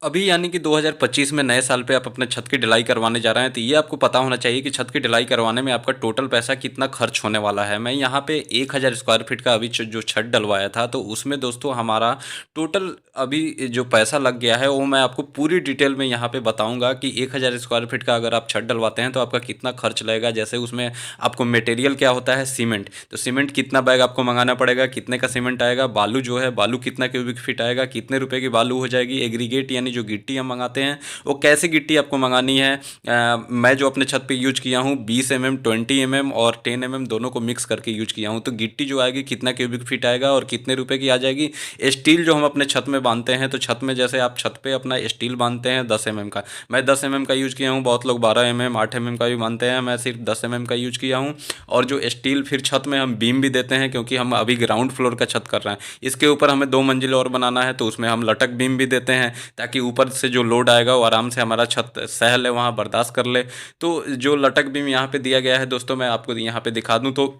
अभी यानी कि 2025 में नए साल पे आप अपने छत की ढलाई करवाने जा रहे हैं, तो ये आपको पता होना चाहिए कि छत की ढलाई करवाने में आपका टोटल पैसा कितना खर्च होने वाला है। मैं यहाँ पे 1000 स्क्वायर फीट का अभी जो छत डलवाया था, तो उसमें दोस्तों हमारा टोटल अभी जो पैसा लग गया है वो मैं आपको पूरी डिटेल में यहाँ पे बताऊँगा कि 1000 स्क्वायर फीट का अगर आप छत डलवाते हैं तो आपका कितना खर्च लगेगा। जैसे उसमें आपको मटेरियल क्या होता है, सीमेंट, तो सीमेंट कितना बैग आपको मंगाना पड़ेगा, कितने का सीमेंट आएगा, बालू जो है बालू कितना क्यूबिक फीट आएगा, कितने रुपए की बालू हो जाएगी, एग्रीगेट यानी जो गिट्टी हम मंगाते हैं वो कैसी गिट्टी आपको मंगानी है। मैं जो अपने छत पे यूज किया हूँ 20 mm 20 mm और 10 mm दोनों को मिक्स करके यूज किया हूँ, तो गिट्टी जो आएगी कितना क्यूबिक फीट आएगा और कितने रुपए की आ जाएगी। स्टील जो हम अपने छत में बांधते हैं, तो छत में जैसे आप छत पे अपना स्टील बांधते हैं 10 mm का, मैं 10 mm का यूज किया हूँ, बहुत लोग 12 mm 8 mm का भी बांधते हैं, मैं सिर्फ 10 mm का यूज किया हूँ। और जो स्टील फिर छत में हम बीम भी देते हैं, क्योंकि हम अभी ग्राउंड फ्लोर का छत कर रहे हैं, इसके ऊपर हमें 2 मंजिल और बनाना है, तो उसमें हम लटक बीम भी देते हैं ताकि ऊपर से जो लोड आएगा वो आराम से हमारा छत सह ले, वहाँ बर्दाश्त कर ले। तो जो लटक बीम यहाँ पे दिया गया है दोस्तों, मैं आपको यहाँ पे दिखा दूँ तो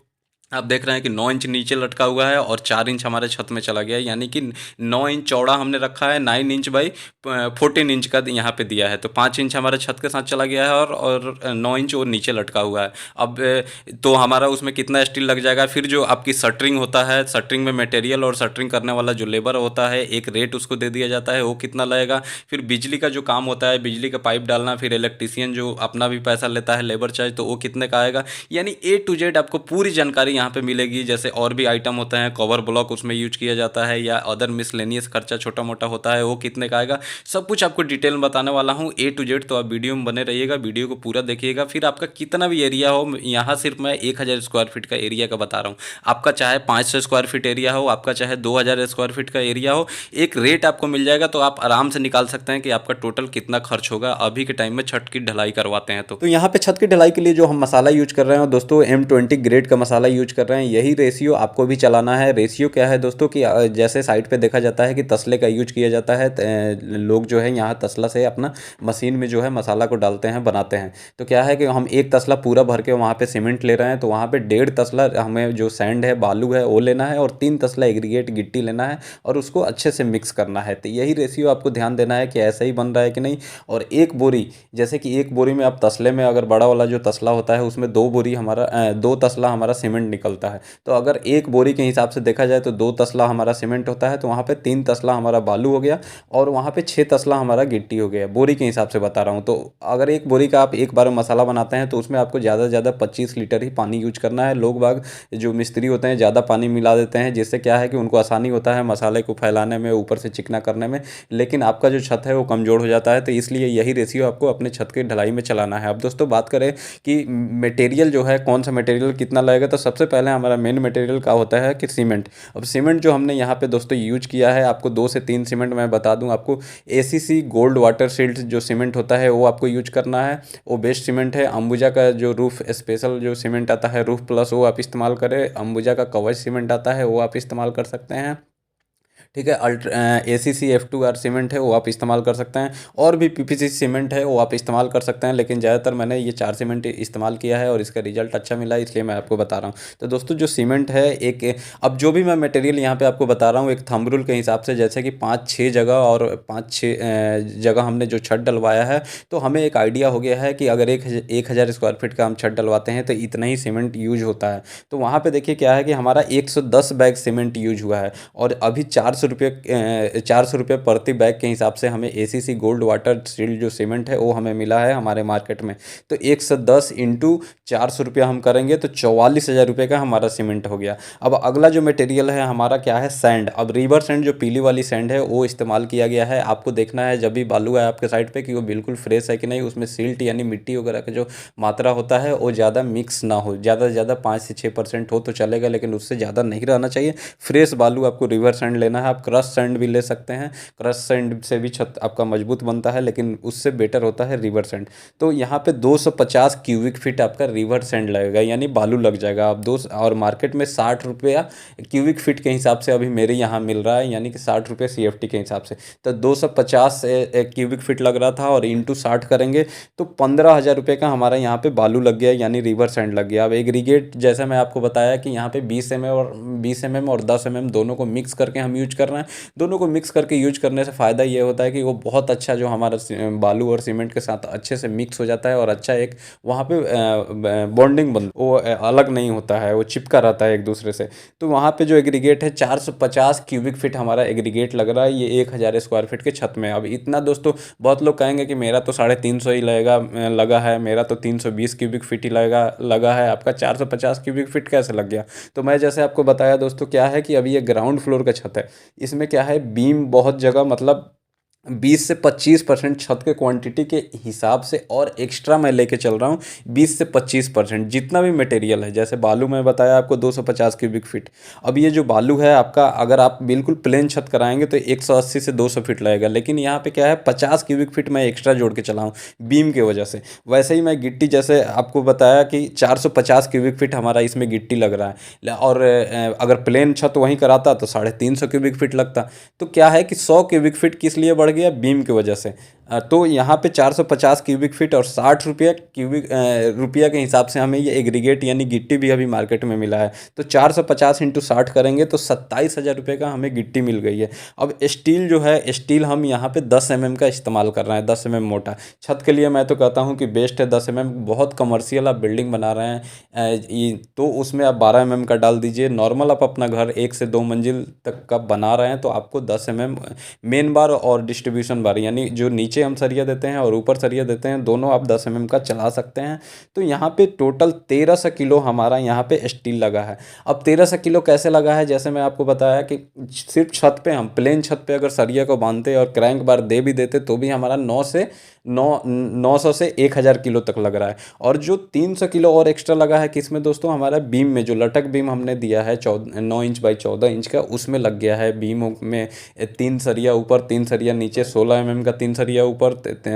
आप देख रहे हैं कि 9 इंच नीचे लटका हुआ है और 4 इंच हमारे छत में चला गया है, यानी कि 9 इंच चौड़ा हमने रखा है, 9 इंच बाई 14 इंच का यहाँ पे दिया है, तो 5 इंच हमारे छत के साथ चला गया है और 9 इंच और नीचे लटका हुआ है। अब तो हमारा उसमें कितना स्टील लग जाएगा। फिर जो आपकी शटरिंग होता है, शटरिंग में मटेरियल और शटरिंग करने वाला जो लेबर होता है, एक रेट उसको दे दिया जाता है, वो कितना लगेगा। फिर बिजली का जो काम होता है, बिजली का पाइप डालना, फिर इलेक्ट्रीशियन जो अपना भी पैसा लेता है लेबर चार्ज, तो वो कितने का आएगा। यानी A to Z आपको पूरी जानकारी यहाँ पे मिलेगी। जैसे और भी आइटम होते हैं, कवर ब्लॉक उसमें यूज किया जाता है, या अदर मिसलेनियस खर्चा छोटा मोटा होता है, वो कितने का आएगा, सब कुछ आपको डिटेल में बताने वाला हूँ A to Z। तो आप वीडियो में बने रहिएगा, वीडियो को पूरा देखिएगा। फिर आपका कितना भी एरिया हो, यहाँ सिर्फ मैं 1000 स्क्वायर फीट का एरिया का बता रहा हूँ, आपका चाहे 500 स्क्वायर फीट एरिया हो, आपका चाहे 2000 स्क्वायर फीट का एरिया हो, एक रेट आपको मिल जाएगा, तो आप आराम से निकाल सकते हैं कि आपका टोटल कितना खर्च होगा अभी के टाइम में छत की ढलाई करवाते हैं। तो यहाँ पे छत की ढलाई के लिए जो हम मसाला यूज कर रहे हैं दोस्तों, M20 ग्रेड का मसाला यूज कर रहे हैं। यही रेशियो आपको भी चलाना है। रेशियो क्या है दोस्तों कि जैसे साइड पे देखा जाता है कि तसले का यूज किया जाता है, लोग जो है यहाँ तसला से अपना मशीन में जो है मसाला को डालते हैं, बनाते हैं। तो क्या है कि हम एक तसला पूरा भर के वहाँ पे सीमेंट ले रहे हैं, तो वहाँ पे 1.5 तसला हमें जो सैंड है, बालू है, वो लेना है, और 3 तसला एग्रीगेट गिट्टी लेना है, और उसको अच्छे से मिक्स करना है। तो यही रेशियो आपको ध्यान देना है कि ऐसा ही बन रहा है कि नहीं। और एक बोरी, जैसे कि एक बोरी में आप तसले में, अगर बड़ा वाला जो तसला होता है उसमें 2 तसला हमारा सीमेंट निकलता है, तो अगर एक बोरी के हिसाब से देखा जाए तो 2 तसला हमारा सीमेंट होता है, तो वहाँ पे 3 तसला हमारा बालू हो गया, और वहाँ पे 6 तसला हमारा गिट्टी हो गया, बोरी के हिसाब से बता रहा हूँ। तो अगर एक बोरी का आप एक बार में मसाला बनाते हैं, तो उसमें आपको ज़्यादा से ज़्यादा 25 लीटर ही पानी यूज करना है। लोग बाग जो मिस्त्री होते हैं ज़्यादा पानी मिला देते हैं, जिससे क्या है कि उनको आसानी होता है मसाले को फैलाने में, ऊपर से चिकना करने में, लेकिन आपका जो छत है वो कमज़ोर हो जाता है। तो इसलिए यही रेशियो आपको अपने छत की ढलाई में चलाना है। अब दोस्तों बात करें कि मटेरियल जो है, कौन सा मटेरियल कितना लगेगा, तो सबसे पहले हमारा मेन मटेरियल का होता है कि सीमेंट। अब सीमेंट जो हमने यहाँ पे दोस्तों यूज किया है, आपको 2 से 3 सीमेंट मैं बता दूँ आपको। ACC गोल्ड वाटर शील्ड जो सीमेंट होता है वो आपको यूज करना है, वो बेस्ट सीमेंट है। अंबुजा का जो रूफ स्पेशल जो सीमेंट आता है, रूफ प्लस, वो आप इस्तेमाल करें। अंबुजा का कवच सीमेंट आता है, वो आप इस्तेमाल कर सकते हैं। ठीक है। ACC F2R सीमेंट है, वो आप इस्तेमाल कर सकते हैं। और भी PPC सीमेंट है, वो आप इस्तेमाल कर सकते हैं, लेकिन ज़्यादातर मैंने ये 4 सीमेंट इस्तेमाल किया है और इसका रिजल्ट अच्छा मिला है, इसलिए मैं आपको बता रहा हूँ। तो दोस्तों जो सीमेंट है, एक अब जो भी मैं मटेरियल यहाँ पे आपको बता रहा हूँ, एक थंब रूल के हिसाब से, जैसे कि 5-6 जगह और 5-6 जगह हमने जो छत डलवाया है, तो हमें एक आइडिया हो गया है कि अगर 1000 स्क्वायर फीट का हम छत डलवाते हैं तो इतना ही सीमेंट यूज होता है। तो वहाँ पे देखिए क्या है कि हमारा 110 बैग सीमेंट यूज हुआ है, और अभी 400 रुपये प्रति बैग के हिसाब से हमें ACC गोल्ड वाटर शील्ड जो सीमेंट है वो हमें मिला है हमारे मार्केट में। तो 110 इंटू 400 रुपया हम करेंगे तो 44,000 रुपये का हमारा सीमेंट हो गया। अब अगला जो मटेरियल है हमारा क्या है, सैंड। अब रिवर सैंड जो पीली वाली सैंड है वो इस्तेमाल किया गया है। आपको देखना है जब भी बालू है आपके साइड पे कि वो बिल्कुल फ्रेश है कि नहीं, उसमें सिल्ट यानी मिट्टी वगैरह का जो मात्रा होता है वो ज़्यादा मिक्स ना हो, ज़्यादा से ज़्यादा 5 से 6% हो तो चलेगा, लेकिन उससे ज़्यादा नहीं रहना चाहिए। फ्रेश बालू आपको रिवर सैंड लेना है। आप क्रश सैंड भी ले सकते हैं, क्रश सैंड से भी छत आपका मजबूत बनता है, लेकिन उससे बेटर होता है रिवर सैंड। तो यहाँ पे 250 क्यूबिक फीट आपका रिवर सैंड लगेगा, यानी बालू लग जाएगा। आप और मार्केट में 60 रुपया क्यूबिक फीट के हिसाब से अभी मेरे यहाँ मिल रहा है, यानी कि 60 रुपये CFT के हिसाब से। तो 250 क्यूबिक फीट लग रहा था, और इंटू 60 करेंगे तो 15,000 रुपये का हमारा यहाँ पे बालू लग गया, यानी रिवर सैंड लग गया। अब एग्रीगेट जैसा मैं आपको बताया कि यहाँ पे 20 mm और 10 mm दोनों को मिक्स करके हम यूज कर रहे हैं, दोनों को मिक्स करके यूज करने से फ़ायदा ये होता है कि वो बहुत अच्छा जो हमारा बालू और सीमेंट के साथ अच्छे से मिक्स हो जाता है और अच्छा एक वहाँ पे बॉन्डिंग बन वो अलग नहीं होता है, वो चिपका रहता है एक दूसरे से। तो वहाँ पे जो एग्रीगेट है 450 क्यूबिक फीट हमारा एग्रीगेट लग रहा है ये 1000 स्क्वायर फीट के छत में। अब इतना दोस्तों बहुत लोग कहेंगे कि मेरा तो 350 ही लगेगा, लगा है, मेरा तो 320 क्यूबिक फीट ही लगा है, आपका 450 क्यूबिक फीट कैसे लग गया? तो मैं जैसे आपको बताया दोस्तों, क्या है कि अभी ये ग्राउंड फ्लोर का छत है, इसमें क्या है बीम बहुत जगह मतलब 20 से 25% छत के क्वांटिटी के हिसाब से और एक्स्ट्रा मैं लेके चल रहा हूँ। 20 से 25% जितना भी मटेरियल है, जैसे बालू मैं बताया आपको 250 क्यूबिक फीट। अब ये जो बालू है आपका, अगर आप बिल्कुल प्लेन छत कराएंगे तो 180 से 200 फीट लगेगा, लेकिन यहाँ पे क्या है 50 क्यूबिक फीट मैं एक्स्ट्रा जोड़ के चला हूँ बीम की वजह से। वैसे ही मैं गिट्टी जैसे आपको बताया कि 450 क्यूबिक फीट हमारा इसमें गिट्टी लग रहा है, और अगर प्लेन छत वहीं कराता तो 350 क्यूबिक फीट लगता। तो क्या है कि 100 क्यूबिक फीट किस लिए बढ़ गया? बीम की वजह से। तो यहाँ पे 450 क्यूबिक फीट और 60 रुपया रुपया के हिसाब से हमें ये एग्रीगेट यानी गिट्टी भी अभी मार्केट में मिला है। तो 450 इंटू 60 करेंगे तो 27,000 रुपये का हमें गिट्टी मिल गई है। अब स्टील जो है, स्टील हम यहाँ पे 10 mm का इस्तेमाल कर रहे हैं, 10 mm मोटा। छत के लिए मैं तो कहता हूँ कि बेस्ट है 10 mm, बहुत कमर्शियल आप बिल्डिंग बना रहे हैं तो उसमें आप 12 mm का डाल दीजिए। नॉर्मल आप अपना घर 1 से 2 मंजिल तक का बना रहे हैं तो आपको 10 mm मेन बार और डिस्ट्रीब्यूशन बार, यानी जो नीचे हम सरिया देते हैं और ऊपर सरिया देते हैं, दोनों आप 10 mm का चला सकते हैं। तो यहाँ पे टोटल 1300 किलो हमारा यहाँ पे स्टील लगा है। अब 1300 किलो कैसे लगा है? जैसे मैं आपको बताया कि सिर्फ छत पे, हम प्लेन छत पे अगर सरिया को बांधते और क्रैंक बार दे भी देते तो भी हमारा 900 से 1000 किलो तक लग रहा है। और जो 300 किलो और एक्स्ट्रा लगा है किसमें दोस्तों? हमारा बीम में, जो लटक बीम हमने दिया है 9 इंच बाई 14 इंच का, उसमें लग गया है। बीम में 3 सरिया ऊपर 3 सरिया नीचे, 16 mm का 3 सरिया ऊपर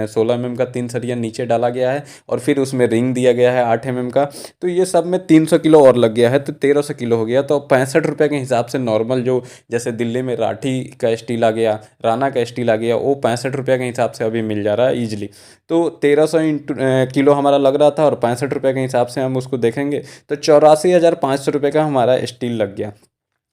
16 mm का 3 सरिया नीचे डाला गया है, और फिर उसमें रिंग दिया गया है 8 mm का। तो ये सब में 300 किलो और लग गया है, तो 1300 किलो हो गया। तो 65 रुपये के हिसाब से नॉर्मल जो जैसे दिल्ली में राठी का स्टील आ गया, राना का स्टील आ गया, वो 65 रुपये के हिसाब से अभी मिल जा रहा है ईजिली। तो 1300 किलो हमारा लग रहा था, और 65 रुपये के हिसाब से हम उसको देखेंगे तो 84,500 रुपये का हमारा स्टील लग गया।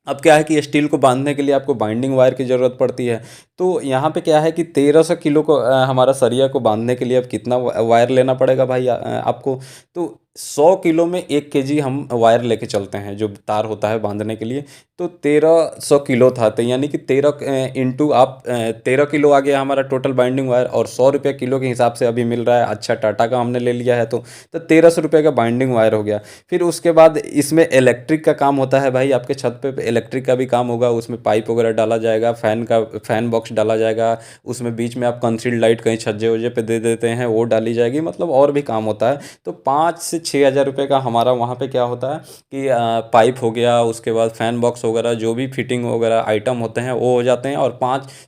अब क्या है कि स्टील को बांधने के लिए आपको बाइंडिंग वायर की ज़रूरत पड़ती है। तो यहाँ पे क्या है कि 1300 किलो को हमारा सरिया को बांधने के लिए अब कितना वायर लेना पड़ेगा भाई आपको? तो 100 किलो में 1 kg हम वायर लेके चलते हैं, जो तार होता है बांधने के लिए। तो 1300 किलो था, तो यानी कि 13 इंटू आप 13 किलो आ गया हमारा टोटल बाइंडिंग वायर, और 100 रुपये किलो के हिसाब से अभी मिल रहा है। अच्छा टाटा का हमने ले लिया है तो 1300 रुपये का बाइंडिंग वायर हो गया। फिर उसके बाद इसमें इलेक्ट्रिक का काम होता है भाई, आपके छत पे इलेक्ट्रिक का भी काम होगा। उसमें पाइप वगैरह डाला जाएगा, फैन बॉक्स डाला जाएगा, उसमें बीच में आप कंसील्ड लाइट कहीं छज्जे वज्जे पे दे देते हैं वो डाली जाएगी, मतलब और भी काम होता है। तो 5 से 6 हज़ार रुपये का हमारा वहाँ पे क्या होता है कि पाइप हो गया, उसके बाद फैन बॉक्स वगैरह जो भी फिटिंग वगैरह आइटम होते हैं वो हो जाते हैं। और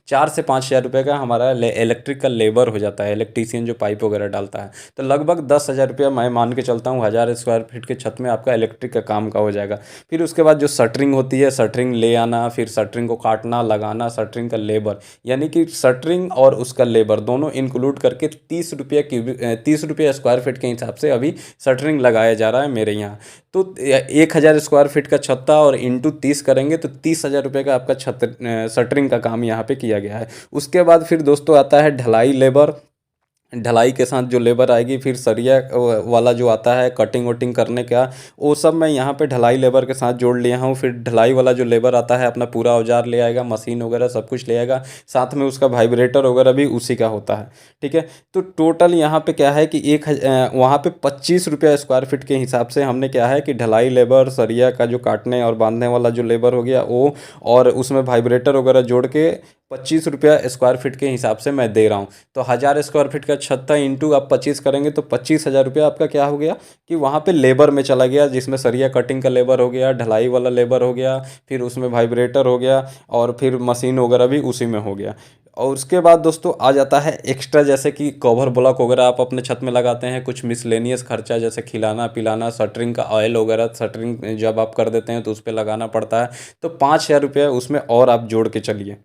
4 से 5 हज़ार रुपये का हमारा इलेक्ट्रिक का लेबर हो जाता है, इलेक्ट्रीशियन जो पाइप वगैरह डालता है। तो लगभग 10,000 रुपया मैं मान के चलता हूँ, 1000 स्क्वायर फीट के छत में आपका इलेक्ट्रिक का काम का हो जाएगा। फिर उसके बाद जो शटरिंग होती है, शटरिंग ले आना, फिर शटरिंग को काटना, लगाना, शटरिंग का लेबर, यानी कि शटरिंग और उसका लेबर दोनों इंक्लूड करके 30 रुपये स्क्वायर फीट के हिसाब से अभी शटरिंग लगाया जा रहा है मेरे यहाँ। तो 1000 स्क्वायर फीट का छत था, और इंटू 30 करेंगे तो 30,000 रुपये का आपका शटरिंग का काम यहाँ पे किया गया है। उसके बाद फिर दोस्तों आता है ढलाई लेबर। ढलाई के साथ जो लेबर आएगी, फिर सरिया वाला जो आता है कटिंग वटिंग करने का, वो सब मैं यहाँ पे ढलाई लेबर के साथ जोड़ लिया हूँ। फिर ढलाई वाला जो लेबर आता है अपना पूरा औजार ले आएगा, मशीन वगैरह सब कुछ ले आएगा, साथ में उसका वाइब्रेटर वगैरह भी उसी का होता है। ठीक है, तो टोटल यहाँ पे क्या है कि वहाँ पे 25 रुपया स्क्वायर फीट के हिसाब से हमने क्या है कि ढलाई लेबर, सरिया का जो काटने और बांधने वाला जो लेबर हो गया वो, और उसमें वाइब्रेटर वगैरह जोड़ के 25 रुपया स्क्वायर फीट के हिसाब से मैं दे रहा हूँ। तो 1000 स्क्वायर फीट का छत था, इंटू आप 25 करेंगे तो 25,000 रुपया आपका क्या हो गया कि वहाँ पे लेबर में चला गया, जिसमें सरिया कटिंग का लेबर हो गया, ढलाई वाला लेबर हो गया, फिर उसमें वाइब्रेटर हो गया, और फिर मशीन वगैरह भी उसी में हो गया। और उसके बाद दोस्तों आ जाता है एक्स्ट्रा, जैसे कि कवर ब्लॉक वगैरह आप अपने छत में लगाते हैं, कुछ मिसलेनियस खर्चा जैसे खिलाना पिलाना, शटरिंग का ऑयल वगैरह, शटरिंग जब आप कर देते हैं तो उस पर लगाना पड़ता है। तो 5,000 रुपया उसमें और आप जोड़ के चलिए।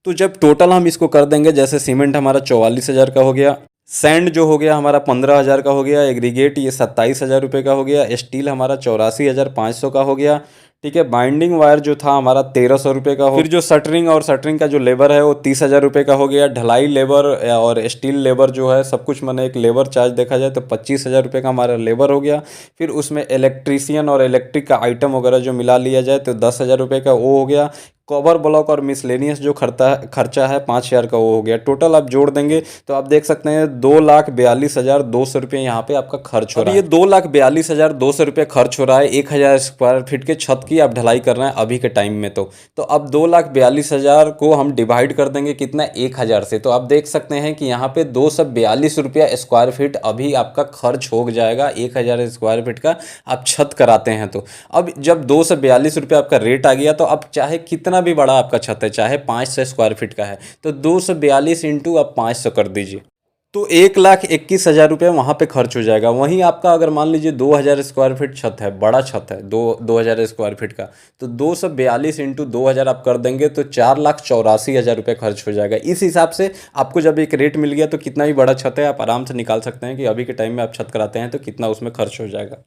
तो जब टोटल हम इसको कर देंगे, जैसे सीमेंट हमारा 44,000 का हो गया, सैंड जो हो गया हमारा 15,000 का हो गया, एग्रीगेट ये 27,000 रुपये का हो गया, स्टील हमारा 84,500 का हो गया। ठीक है। बाइंडिंग वायर जो था हमारा 1300 रुपये का हो, फिर जो शटरिंग और शटरिंग का जो लेबर है वो 30,000 रुपये का हो गया। ढलाई लेबर और स्टील लेबर जो है सब कुछ, मैंने एक लेबर चार्ज देखा जाए तो 25,000 रुपये का हमारा लेबर हो गया। फिर उसमें इलेक्ट्रीशियन और इलेक्ट्रिक का आइटम वगैरह जो मिला लिया जाए तो 10,000 रुपये का वो हो गया। कवर ब्लॉक और मिसलेनियस जो खर्चा है 5,000 का वो हो गया। टोटल आप जोड़ देंगे तो आप देख सकते हैं 2,42,200 रुपये यहाँ पे आपका खर्च हो रहा है। ये 2,42,200 रुपये खर्च हो रहा है 1,000 स्क्वायर फीट के छत की आप ढलाई कर रहे हैं अभी के टाइम में। तो अब 2,42,000 को हम डिवाइड कर देंगे कितना, 1,000 से। तो आप देख सकते हैं कि यहाँ पे 242 रुपया स्क्वायर फीट अभी आपका खर्च हो जाएगा 1,000 स्क्वायर फीट का आप छत कराते हैं। तो अब जब 242 रुपये आपका रेट आ गया तो अब चाहे कितना भी बड़ा आपका छत है, चाहे 500 स्क्वायर फीट का है, तो 242 इंटू आप 500 कर दीजिए तो 1,21,000 रुपये वहाँ पे खर्च हो जाएगा। वहीं आपका अगर मान लीजिए 2,000 स्क्वायर फीट छत है, बड़ा छत है 2,000 स्क्वायर फीट का, तो 242 इंटू 2,000 आप कर देंगे तो 4,84,000 रुपये खर्च हो जाएगा। इस हिसाब से आपको जब एक रेट मिल गया तो कितना भी बड़ा छत है आप आराम से निकाल सकते हैं कि अभी के टाइम में आप छत कराते हैं तो कितना उसमें खर्च हो जाएगा।